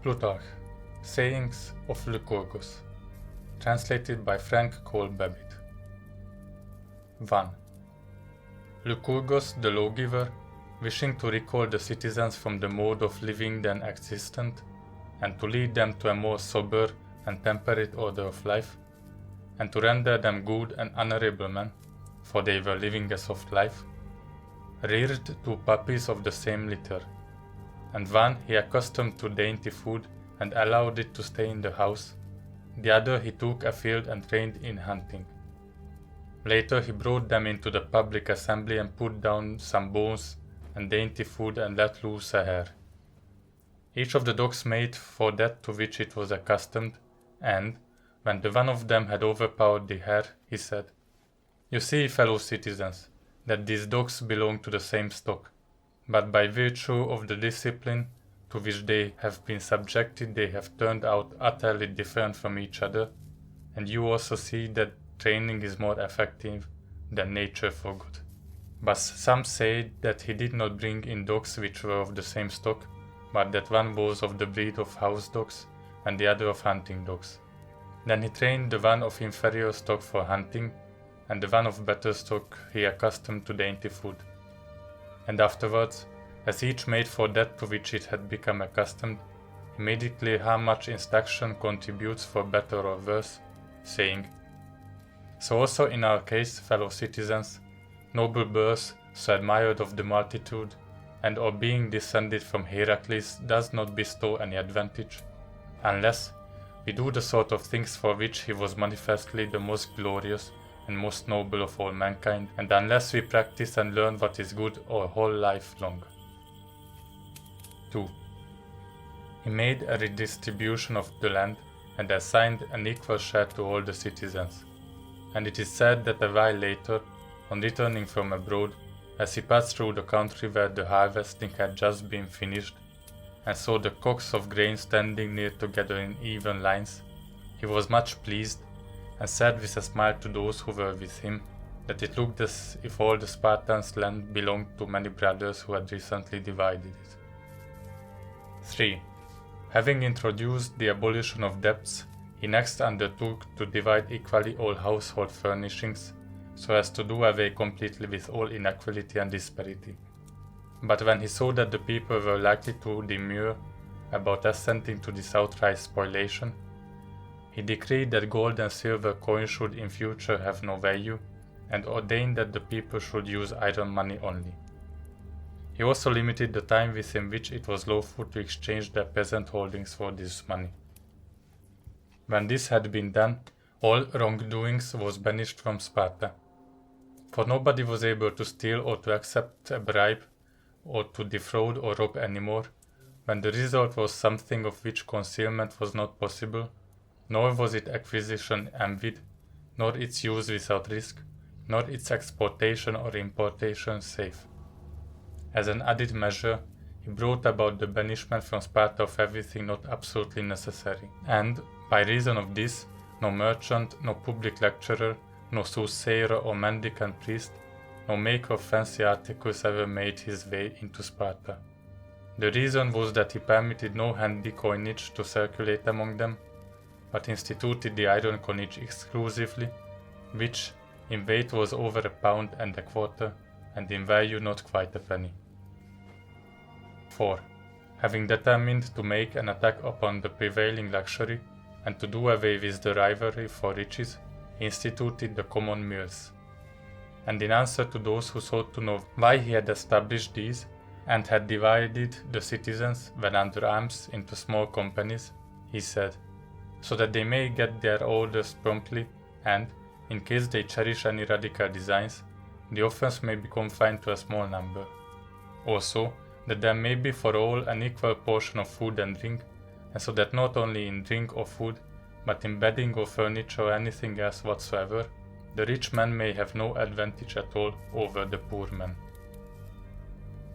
Plutarch, Sayings of Lycurgus, translated by Frank Cole Babbitt. 1. Lycurgus, the lawgiver, wishing to recall the citizens from the mode of living then existent, and to lead them to a more sober and temperate order of life, and to render them good and honorable men, for they were living a soft life, reared two puppies of the same litter, and one he accustomed to dainty food and allowed it to stay in the house, the other he took afield and trained in hunting. Later he brought them into the public assembly and put down some bones and dainty food and let loose a hare. Each of the dogs made for that to which it was accustomed, and, when the one of them had overpowered the hare, he said, "You see, fellow citizens, that these dogs belong to the same stock, but by virtue of the discipline to which they have been subjected they have turned out utterly different from each other, and you also see that training is more effective than nature for good." But some say that he did not bring in dogs which were of the same stock, but that one was of the breed of house dogs and the other of hunting dogs. Then he trained the one of inferior stock for hunting, and the one of better stock he accustomed to dainty food. And afterwards, as each made for that to which it had become accustomed, he made it clear how much instruction contributes for better or worse, saying, "So also in our case, fellow citizens, noble birth, so admired of the multitude, and or being descended from Heracles, does not bestow any advantage, unless we do the sort of things for which he was manifestly the most glorious and most noble of all mankind, and unless we practice and learn what is good our whole life long." 2. He made a redistribution of the land and assigned an equal share to all the citizens, and it is said that a while later, on returning from abroad, as he passed through the country where the harvesting had just been finished, and saw the cocks of grain standing near together in even lines, he was much pleased, and said with a smile to those who were with him, that it looked as if all the Spartans' land belonged to many brothers who had recently divided it. 3. Having introduced the abolition of debts, he next undertook to divide equally all household furnishings, so as to do away completely with all inequality and disparity. But when he saw that the people were likely to demur about assenting to this outright spoliation, he decreed that gold and silver coins should in future have no value, and ordained that the people should use iron money only. He also limited the time within which it was lawful to exchange their peasant holdings for this money. When this had been done, all wrongdoings was banished from Sparta, for nobody was able to steal or to accept a bribe or to defraud or rob anymore, when the result was something of which concealment was not possible, nor was its acquisition envied, nor its use without risk, nor its exportation or importation safe. As an added measure, he brought about the banishment from Sparta of everything not absolutely necessary, and, by reason of this, no merchant, no public lecturer, no soothsayer or mendicant priest, no maker of fancy articles ever made his way into Sparta. The reason was that he permitted no handy coinage to circulate among them, but instituted the iron coinage exclusively, which in weight was over a pound and a quarter, and in value not quite a penny. 4. Having determined to make an attack upon the prevailing luxury, and to do away with the rivalry for riches, he instituted the common mills. And in answer to those who sought to know why he had established these, and had divided the citizens, when under arms, into small companies, he said, "So that they may get their orders promptly, and, in case they cherish any radical designs, the offense may be confined to a small number. Also, that there may be for all an equal portion of food and drink, and so that not only in drink or food, but in bedding or furniture or anything else whatsoever, the rich man may have no advantage at all over the poor man."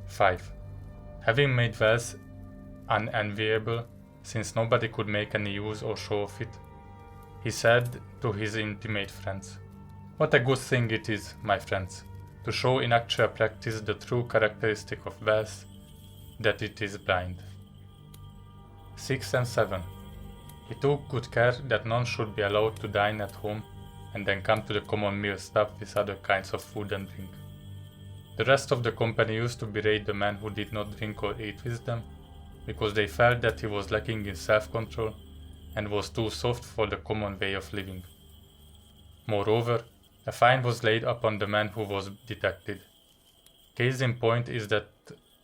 5. Having made wealth unenviable, since nobody could make any use or show of it, he said to his intimate friends, "What a good thing it is, my friends, to show in actual practice the true characteristic of wealth, that it is blind." 6 and 7. He took good care that none should be allowed to dine at home and then come to the common meal stuffed with other kinds of food and drink. The rest of the company used to berate the man who did not drink or eat with them, because they felt that he was lacking in self-control and was too soft for the common way of living. Moreover, a fine was laid upon the man who was detected. Case in point is that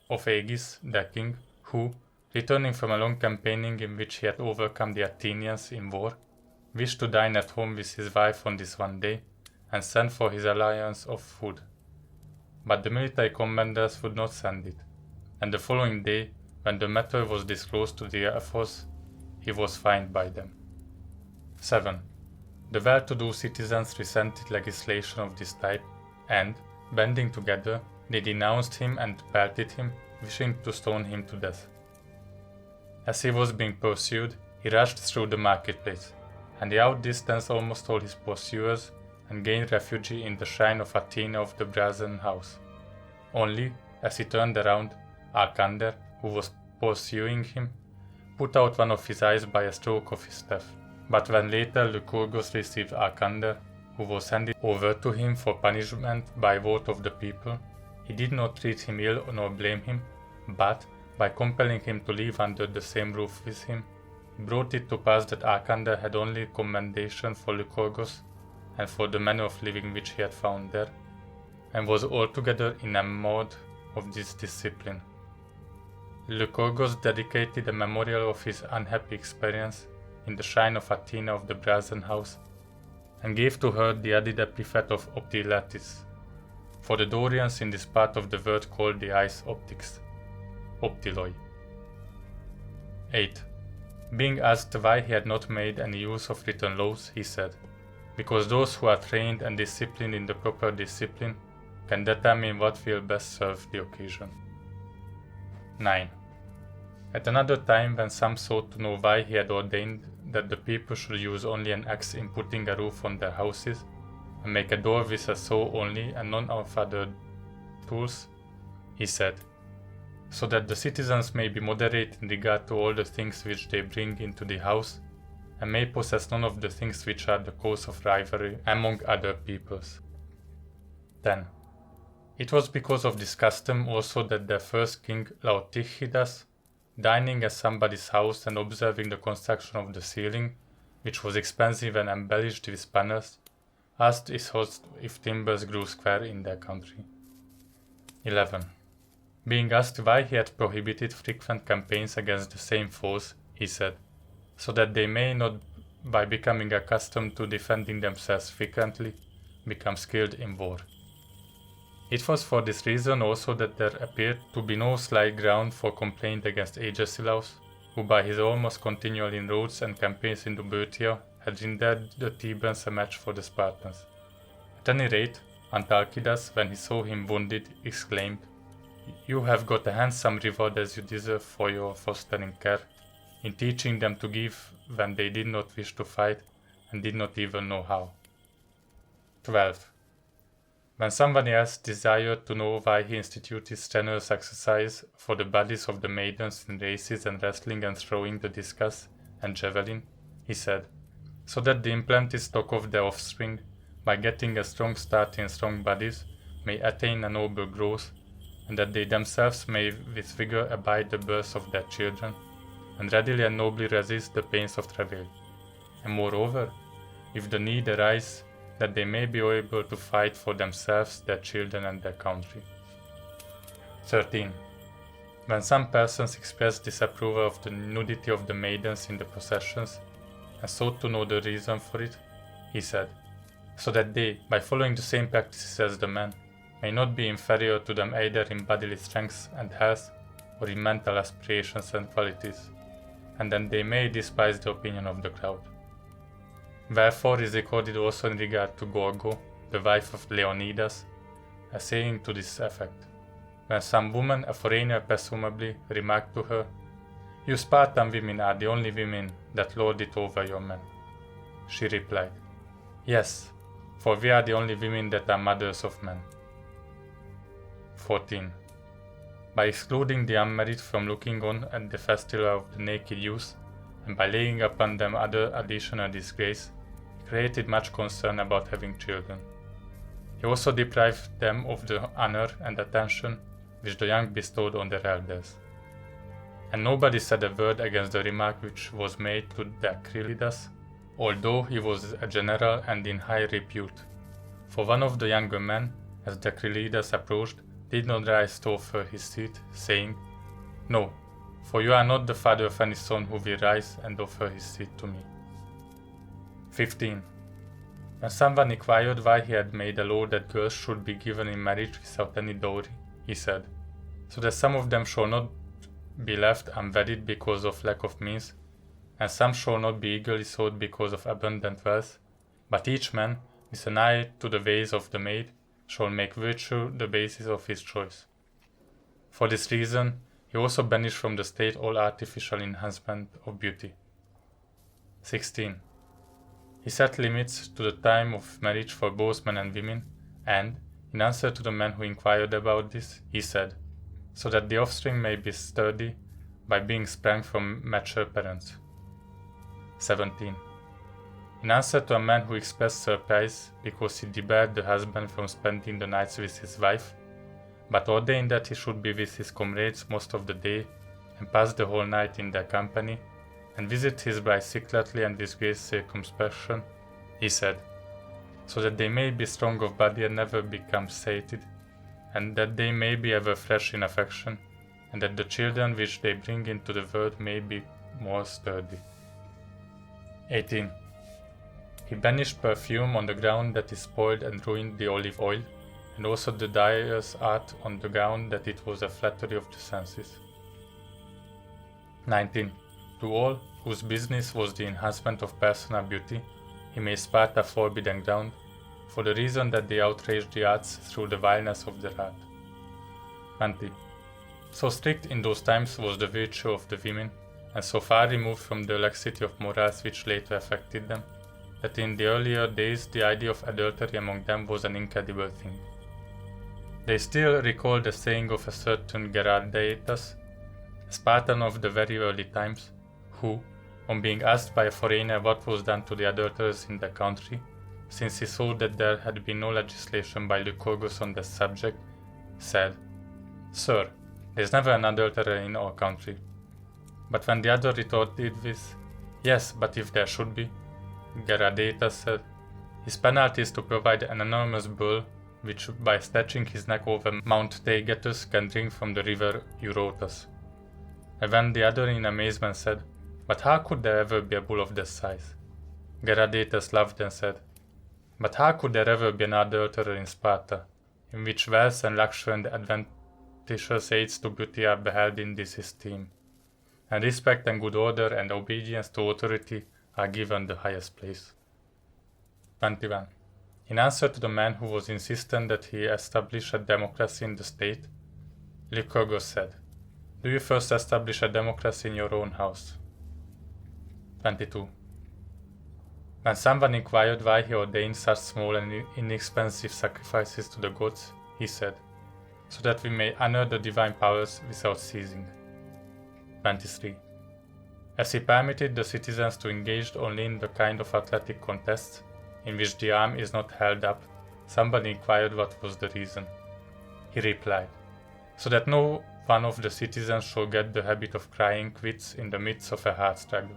of Aegis, the king, who, returning from a long campaigning in which he had overcome the Athenians in war, wished to dine at home with his wife on this one day, and sent for his alliance of food. But the military commanders would not send it, and the following day, when the matter was disclosed to the ephors, he was fined by them. 7. The well-to-do citizens resented legislation of this type, and, banding together, they denounced him and pelted him, wishing to stone him to death. As he was being pursued, he rushed through the marketplace, and he outdistanced almost all his pursuers and gained refuge in the shrine of Athena of the brazen house. Only, as he turned around, Arkander, who was pursuing him, put out one of his eyes by a stroke of his staff. But when later Lycurgus received Arkander, who was handed over to him for punishment by vote of the people, he did not treat him ill nor blame him, but, by compelling him to live under the same roof with him, he brought it to pass that Arkander had only commendation for Lycurgus and for the manner of living which he had found there, and was altogether enamored of this discipline. Lycurgus dedicated a memorial of his unhappy experience in the shrine of Athena of the brazen house, and gave to her the added epithet of Optilatis, for the Dorians in this part of the world called the eyes optics, Optiloi. 8. Being asked why he had not made any use of written laws, he said, "Because those who are trained and disciplined in the proper discipline can determine what will best serve the occasion." 9. At another time, when some sought to know why he had ordained that the people should use only an axe in putting a roof on their houses, and make a door with a saw only and none of other tools, he said, "So that the citizens may be moderate in regard to all the things which they bring into the house, and may possess none of the things which are the cause of rivalry among other peoples." 10. It was because of this custom also that their first king Laotychidas, dining at somebody's house and observing the construction of the ceiling, which was expensive and embellished with panels, asked his host if timbers grew square in their country. 11. Being asked why he had prohibited frequent campaigns against the same foes, he said, "So that they may not, by becoming accustomed to defending themselves frequently, become skilled in war." It was for this reason also that there appeared to be no slight ground for complaint against Agesilaus, who by his almost continual inroads and campaigns into Böotia had rendered the Thebans a match for the Spartans. At any rate, Antalcidas, when he saw him wounded, exclaimed, "You have got a handsome reward as you deserve for your fostering care, in teaching them to give when they did not wish to fight and did not even know how." 12. When somebody else desired to know why he instituted strenuous exercise for the bodies of the maidens in races and wrestling and throwing the discus and javelin, he said, "So that the implanted stock of their offspring, by getting a strong start in strong bodies, may attain a noble growth, and that they themselves may with vigor abide the birth of their children, and readily and nobly resist the pains of travail. And moreover, if the need arise, that they may be able to fight for themselves, their children, and their country." 13. When some persons expressed disapproval of the nudity of the maidens in the processions, and sought to know the reason for it, he said, "So that they, by following the same practices as the men, may not be inferior to them either in bodily strength and health, or in mental aspirations and qualities, and then they may despise the opinion of the crowd." Wherefore is recorded also in regard to Gorgo, the wife of Leonidas, a saying to this effect, when some woman, a foreigner presumably, remarked to her, "You Spartan women are the only women that lord it over your men." She replied, "Yes, for we are the only women that are mothers of men." 14. By excluding the unmarried from looking on at the festival of the naked youth, and by laying upon them other additional disgrace, he created much concern about having children. He also deprived them of the honor and attention which the young bestowed on their elders. And nobody said a word against the remark which was made to Decrilidas, although he was a general and in high repute. For one of the younger men, as Decrilidas approached, did not rise to offer his seat, saying, "No, for you are not the father of any son who will rise and offer his seat to me." 15. When someone inquired why he had made a law that girls should be given in marriage without any dowry, he said, "So that some of them shall not be left unwedded because of lack of means, and some shall not be eagerly sought because of abundant wealth, but each man, with an eye to the ways of the maid, shall make virtue the basis of his choice." For this reason, he also banished from the state all artificial enhancement of beauty. 16. He set limits to the time of marriage for both men and women, and, in answer to the men who inquired about this, he said, "So that the offspring may be sturdy by being sprang from mature parents." 17. In answer to a man who expressed surprise because he debarred the husband from spending the nights with his wife, but ordained that he should be with his comrades most of the day and pass the whole night in their company, and visit his bride secretly and with great circumspection, he said, "So that they may be strong of body and never become sated, and that they may be ever fresh in affection, and that the children which they bring into the world may be more sturdy." 18. He banished perfume on the ground that it spoiled and ruined the olive oil, and also the dyer's art on the ground that it was a flattery of the senses. 19. To all whose business was the enhancement of personal beauty, he made Sparta forbidden ground, for the reason that they outraged the arts through the vileness of their art. 20. So strict in those times was the virtue of the women, and so far removed from the laxity of morals which later affected them, that in the earlier days the idea of adultery among them was an incredible thing. They still recall the saying of a certain Gerardaetas, a Spartan of the very early times, who, on being asked by a foreigner what was done to the adulterers in the country, since he saw that there had been no legislation by Lycurgus on the subject, said, "Sir, there is never an adulterer in our country." But when the other retorted with, "Yes, but if there should be," Gerardaetas said, "His penalty is to provide an enormous bull which by stretching his neck over Mount Taygetus can drink from the river Eurotas." And when the other in amazement said, "But how could there ever be a bull of this size?" Gerardaetas laughed and said, "But how could there ever be an adulterer in Sparta, in which wealth and luxury and adventitious aids to beauty are beheld in this esteem, and respect and good order and obedience to authority are given the highest place?" 21. In answer to the man who was insistent that he establish a democracy in the state, Lycurgus said, "Do you first establish a democracy in your own house?" 22. When someone inquired why he ordained such small and inexpensive sacrifices to the gods, he said, "So that we may honor the divine powers without ceasing." 23. As he permitted the citizens to engage only in the kind of athletic contests in which the arm is not held up, somebody inquired what was the reason. He replied, "So that no one of the citizens shall get the habit of crying quits in the midst of a hard struggle."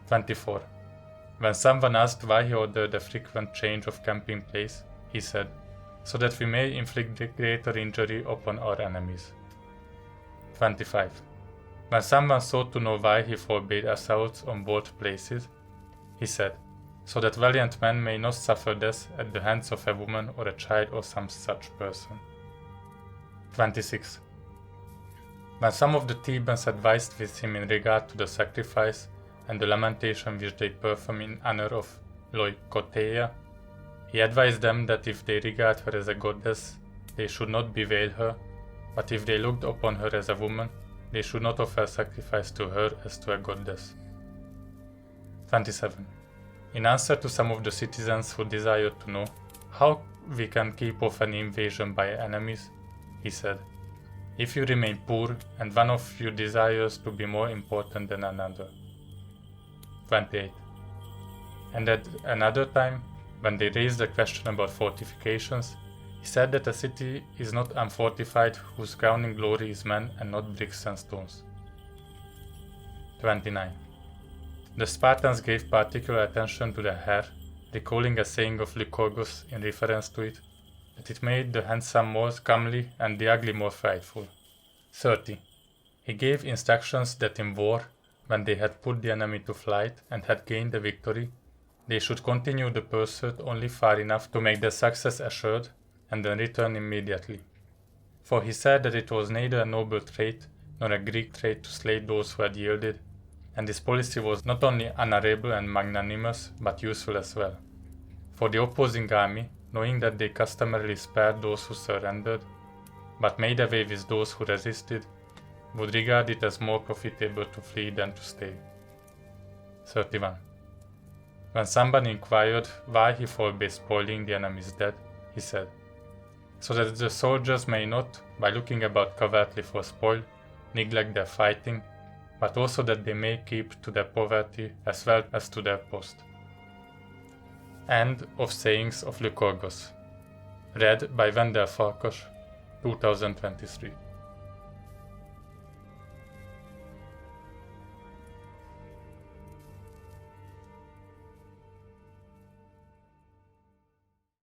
24. When someone asked why he ordered a frequent change of camping place, he said, "So that we may inflict greater injury upon our enemies." 25. When someone sought to know why he forbade assaults on both places, he said, "So that valiant men may not suffer death at the hands of a woman or a child or some such person." 26. When some of the Thebans advised with him in regard to the sacrifice and the lamentation which they perform in honor of Leucotheia, he advised them that if they regard her as a goddess, they should not bewail her, but if they looked upon her as a woman, they should not offer sacrifice to her as to a goddess. 27. In answer to some of the citizens who desired to know how we can keep off an invasion by enemies, he said, if you remain poor and one of you desires to be more important than another. 28. And at another time, when they raised the question about fortifications, he said that a city is not unfortified whose crowning glory is man and not bricks and stones. 29. The Spartans gave particular attention to the hair, recalling a saying of Lycurgus in reference to it, that it made the handsome more comely and the ugly more frightful. 30. He gave instructions that in war, when they had put the enemy to flight and had gained the victory, they should continue the pursuit only far enough to make their success assured, and then return immediately. For he said that it was neither a noble trait nor a Greek trait to slay those who had yielded, and this policy was not only honorable and magnanimous, but useful as well. For the opposing army, knowing that they customarily spared those who surrendered, but made away with those who resisted, would regard it as more profitable to flee than to stay. 31. When somebody inquired why he forbade spoiling the enemy's dead, he said, so that the soldiers may not, by looking about covertly for spoil, neglect their fighting, but also that they may keep to their poverty as well as to their post. End of Sayings of Lycurgus. Read by Wendell Farkas, 2023.